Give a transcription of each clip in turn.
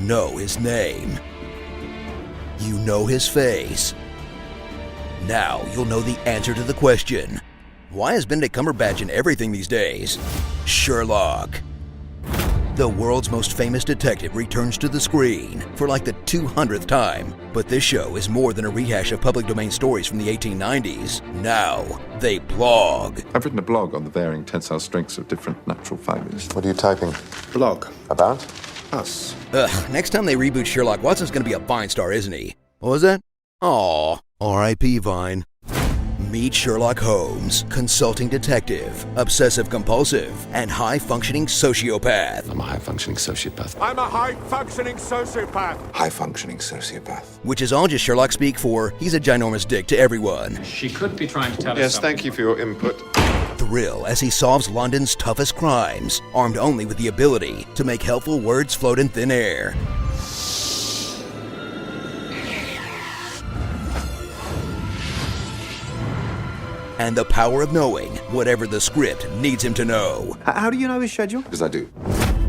know his name. You know his face. Now you'll know the answer to the question, why is Benedict Cumberbatch in everything these days? Sherlock. The world's most famous detective returns to the screen for like the 200th time, but this show is more than a rehash of public domain stories from the 1890s. Now, they blog. I've written a blog on the varying tensile strengths of different natural fibers. What are you typing? Blog. About? Us. Next time they reboot Sherlock, Watson's gonna be a Vine star, isn't he? What was that? Aw, R.I.P. Vine. Meet Sherlock Holmes, consulting detective, obsessive-compulsive, and high-functioning sociopath. I'm a high-functioning sociopath. I'm a high-functioning sociopath. High-functioning sociopath. Which is all just Sherlock speak for, he's a ginormous dick to everyone. She could be trying to tell us Yes, something. thank you for your input. Thrill as he solves London's toughest crimes, armed only with the ability to make helpful words float in thin air. And the power of knowing whatever the script needs him to know. How do you know his schedule? Because I do.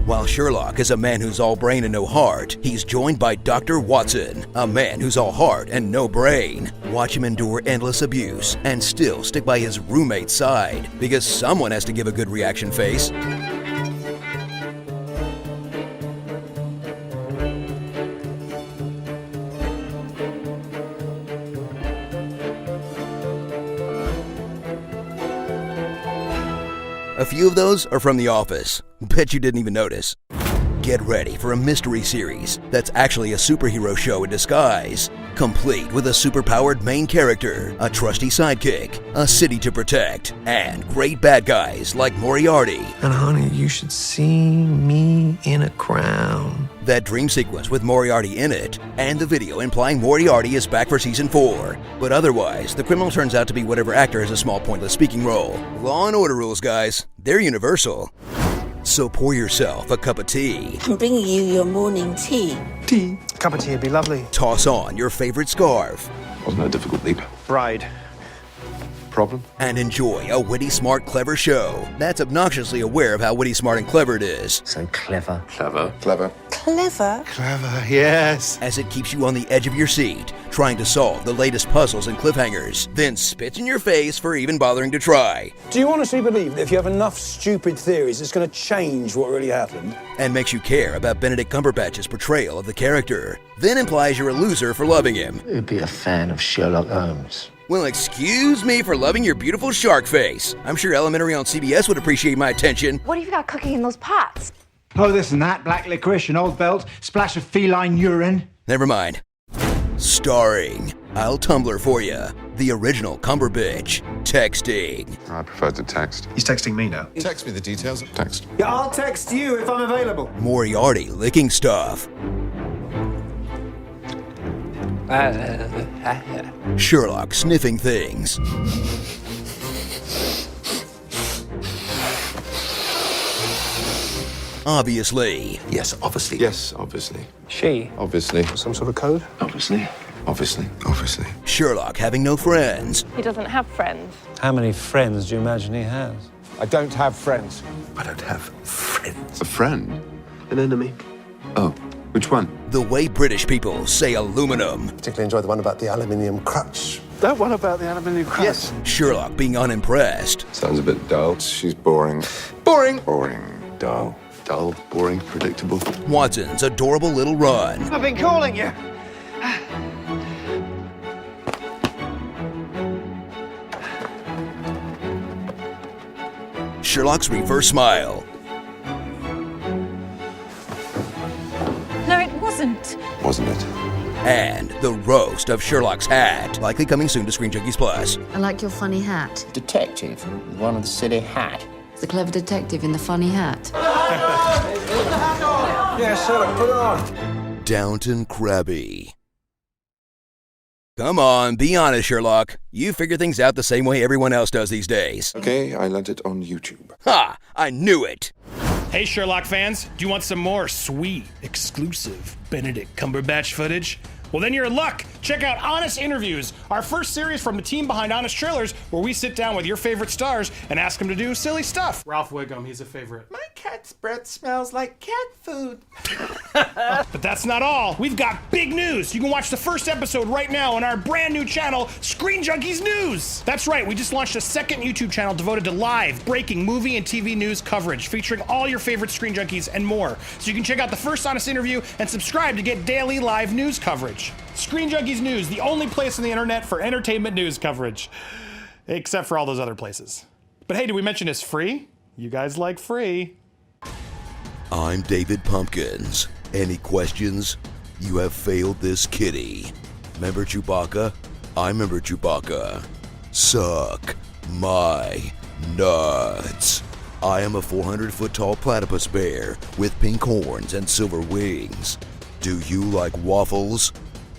While Sherlock is a man who's all brain and no heart, he's joined by Dr. Watson, a man who's all heart and no brain. Watch him endure endless abuse and still stick by his roommate's side, because someone has to give a good reaction face. A few of those are from The Office. Bet you didn't even notice. Get ready for a mystery series that's actually a superhero show in disguise, complete with a superpowered main character, a trusty sidekick, a city to protect, and great bad guys like Moriarty. And honey, you should see me in a crown. That dream sequence with Moriarty in it, and the video implying Moriarty is back for season 4. But otherwise, the criminal turns out to be whatever actor has a small pointless speaking role. Law and order rules, guys. They're universal. So pour yourself a cup of tea. I'm bringing you your morning tea. Tea. A cup of tea would be lovely. Toss on your favorite scarf. Wasn't a difficult leap. Bride. Problem? And enjoy a witty, smart, clever show that's obnoxiously aware of how witty, smart, and clever it is. So clever. Clever. Clever. Clever. Clever, yes. As it keeps you on the edge of your seat, trying to solve the latest puzzles and cliffhangers, then spits in your face for even bothering to try. Do you honestly believe that if you have enough stupid theories, it's going to change what really happened? And makes you care about Benedict Cumberbatch's portrayal of the character, then implies you're a loser for loving him. Who'd be a fan of Sherlock Holmes? Well, excuse me for loving your beautiful shark face. I'm sure Elementary on CBS would appreciate my attention. What have you got cooking in those pots? Oh, this and that, black licorice, an old belt, splash of feline urine. Never mind. Starring, I'll Tumblr for ya, the original Cumberbitch, texting. I prefer to text. He's texting me now. Text me the details. Text. Yeah, I'll text you if I'm available. Moriarty licking stuff. Sherlock sniffing things. Obviously. Yes, obviously. Yes, obviously. She. Obviously. Some sort of code? Obviously. Obviously. Obviously. Sherlock having no friends. He doesn't have friends. How many friends do you imagine he has? I don't have friends. I don't have friends. A friend? An enemy. Oh, which one? The way British people say aluminum. Particularly enjoyed the one about the aluminium crutch. That one about the aluminium crutch? Yes. Sherlock being unimpressed. Sounds a bit dull. She's boring. Boring. Boring. Dull. Dull, boring, predictable. Watson's adorable little run. I've been calling you. Sherlock's reverse smile. No, it wasn't. Wasn't it? And the roast of Sherlock's hat. Likely coming soon to Screen Junkies Plus. I like your funny hat. Detective, one of the silly hat. The clever detective in the funny hat. Yeah, Sherlock, put it on. Downton Crabby. Come on, be honest, Sherlock. You figure things out the same way everyone else does these days. Okay, I learned it on YouTube. Ha! I knew it! Hey, Sherlock fans, do you want some more sweet, exclusive Benedict Cumberbatch footage? Well, then you're in luck. Check out Honest Interviews, our first series from the team behind Honest Trailers, where we sit down with your favorite stars and ask them to do silly stuff. Ralph Wiggum, he's a favorite. My cat cat's breath smells like cat food. But that's not all. We've got big news. You can watch the first episode right now on our brand new channel, Screen Junkies News. That's right, we just launched a second YouTube channel devoted to live, breaking movie and TV news coverage, featuring all your favorite Screen Junkies and more. So you can check out the first Honest Interview and subscribe to get daily live news coverage. Screen Junkies News, the only place on the internet for entertainment news coverage. Except for all those other places. But hey, did we mention it's free? You guys like free. I'm David Pumpkins. Any questions? You have failed this kitty. Remember Chewbacca? I remember Chewbacca. Suck my nuts. I am a 400-foot tall platypus bear with pink horns and silver wings. Do you like waffles?